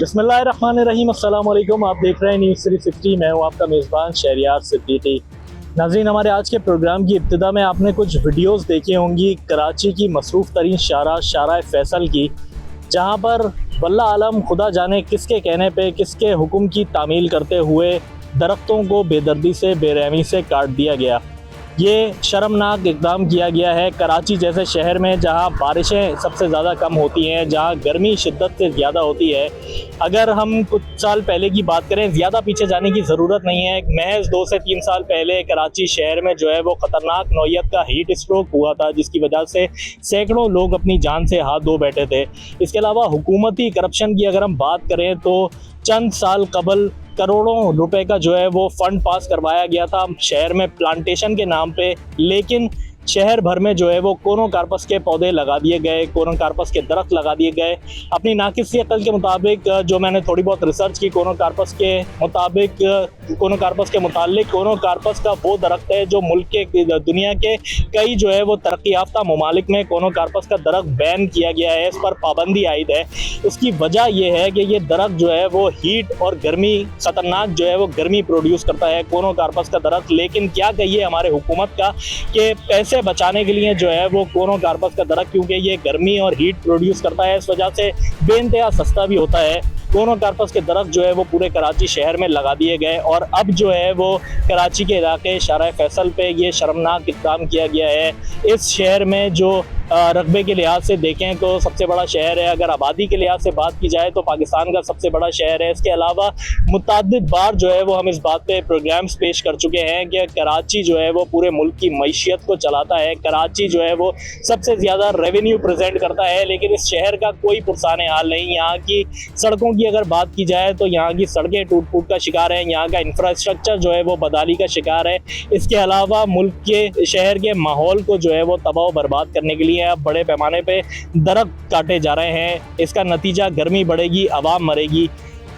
बिस्मिल्लाहिर्रहमानिर्रहीम, अस्सलाम वालेकुम। आप देख रहे हैं न्यूज़ 360। मैं हूं आपका मेज़बान शहरियार सिद्दीकी। नाज़रीन, हमारे आज के प्रोग्राम की इब्तिदा में आपने कुछ वीडियोस देखी होंगी कराची की मसरूफ़ तरीन शारा फैसल की, जहां पर वल्लाह आलम खुदा जाने किसके कहने पे किसके हुक्म की तामील करते हुए दरख्तों को बेदर्दी से बेरहमी से काट दिया गया। ये शर्मनाक इक़दाम किया गया है कराची जैसे शहर में, जहां बारिशें सबसे ज़्यादा कम होती हैं, जहां गर्मी शिद्दत से ज़्यादा होती है। अगर हम कुछ साल पहले की बात करें, ज़्यादा पीछे जाने की ज़रूरत नहीं है, महज 2 से 3 साल पहले कराची शहर में जो है वो ख़तरनाक नौइयत का हीट स्ट्रोक हुआ था, जिसकी वजह से सैकड़ों लोग अपनी जान से हाथ धो बैठे थे। इसके अलावा हुकूमती करप्शन की अगर हम बात करें तो चंद साल कबल करोड़ों रुपए का जो है वो फंड पास करवाया गया था शहर में प्लांटेशन के नाम पे, लेकिन शहर भर में जो है वो कोनो कार्पस के पौधे लगा दिए गए, कोनो कार्पस के दरख्त लगा दिए गए। अपनी नाकिसी अकल के मुताबिक जो मैंने थोड़ी बहुत रिसर्च की, कोनो कार्पस के मुतालिक कोनो कार्पस का वो दरख्त है जो मुल्क के दुनिया के कई जो है वो तरक्की याफ्ता ममालिक में कोनो कार्पस का दरख्त बैन किया गया है, इस पर पाबंदी आयद है। उसकी वजह यह है कि ये दरख्त जो है वो हीट और गर्मी, ख़तरनाक जो है वो गर्मी प्रोड्यूस करता है कोनो कार्पस का दरख्त। लेकिन क्या कहिए हमारे हुकूमत का कि पैसे बचाने के लिए जो है वो कोनो कार्पस का दरख्त, क्योंकि ये गर्मी और हीट प्रोड्यूस करता है, इस वजह से बेइंतहा सस्ता भी होता है, कोनो कार्पस के दरख्त जो है वो पूरे कराची शहर में लगा दिए गए। और अब जो है वो कराची के इलाके शारा फैसल पे ये शर्मनाक इक़दाम किया गया है। इस शहर में जो रकबे के लिहाज से देखें तो सबसे बड़ा शहर है, अगर आबादी के लिहाज से बात की जाए तो पाकिस्तान का सबसे बड़ा शहर है। इसके अलावा मुतअद्दिद बार जो है वो हम इस बात पे प्रोग्राम्स पेश कर चुके हैं कि कराची जो है वो पूरे मुल्क की मईशियत को चलाता है, कराची जो है वो सबसे ज़्यादा रेवेन्यू प्रेजेंट करता है, लेकिन इस शहर का कोई पुरसाने हाल नहीं। यहाँ की सड़कों की अगर बात की जाए तो यहाँ की सड़कें टूट फूट का शिकार है, यहाँ का इंफ्रास्ट्रक्चर जो है वो बदहाली का शिकार है। इसके अलावा मुल्क के शहर के माहौल को जो है वो तबाह बर्बाद करने के लिए अब बड़े पैमाने पे दरख्त काटे जा रहे हैं। इसका नतीजा गर्मी बढ़ेगी, आवाम मरेगी।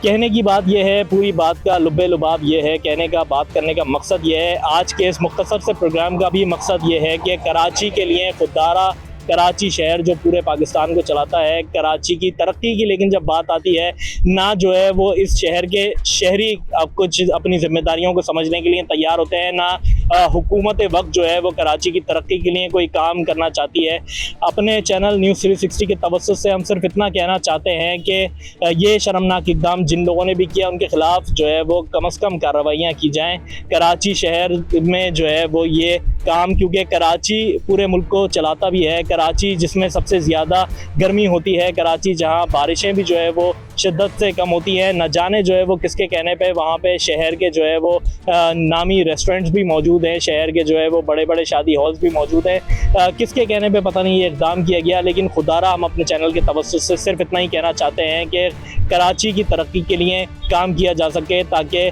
कहने की बात यह है, पूरी बात का लुब्बे लुबाब ये है, कहने का बात करने का मकसद ये है, आज के इस मुख्तसर से प्रोग्राम का भी मकसद ये है कि कराची के लिए खुददारा कराची शहर जो पूरे पाकिस्तान को चलाता है, कराची की तरक्की की लेकिन जब बात आती है ना जो है वो इस शहर के शहरी कुछ अपनी जिम्मेदारियों को समझने के लिए तैयार होते हैं, ना हुकूमत वक्त जो है वो कराची की तरक्की के लिए कोई काम करना चाहती है। अपने चैनल न्यूज़ 360 के तवज्जुह से हम सिर्फ इतना कहना चाहते हैं कि ये शर्मनाक इक़दाम जिन लोगों ने भी किया उनके ख़िलाफ़ जो है वो कम अज़ कम कार्रवाइयाँ की जाएँ कराची शहर में जो है वो ये काम, क्योंकि कराची पूरे मुल्क को चलाता भी है, कराची जिसमें सबसे ज़्यादा गर्मी होती है, कराची जहां बारिशें भी जो है वो शिद्दत से कम होती है। न जाने जो है वो किसके कहने पे वहाँ पे शहर के जो है वो नामी रेस्टोरेंट्स भी मौजूद हैं, शहर के जो है वो बड़े बड़े शादी हॉल्स भी मौजूद हैं। किसके कहने पे पता नहीं ये इक़दाम किया गया, लेकिन खुदारा हम अपने चैनल के तवज्जुह से सिर्फ इतना ही कहना चाहते हैं कि कराची की तरक्की के लिए काम किया जा सके, ताकि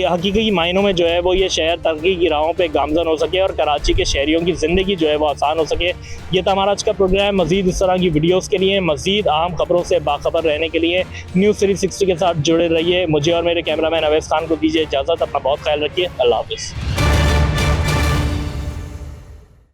हकीकी मायनों में जो है वो ये शहर तरक्की की राहों पे गामज़न हो सके और कराची के शहरियों की ज़िंदगी जो है वो आसान हो सके। ये था हमारा आज का प्रोग्राम। मज़ीद इस तरह की वीडियोज़ के लिए, मज़ीद अहम खबरों से बाखबर रहने के लिए न्यूज़ 360 के साथ जुड़े रहिए। मुझे और मेरे कैमरामैन अवैस खान को दीजिए इजाज़त। अपना बहुत ख्याल रखिए। अल्लाह हाफ़िज़।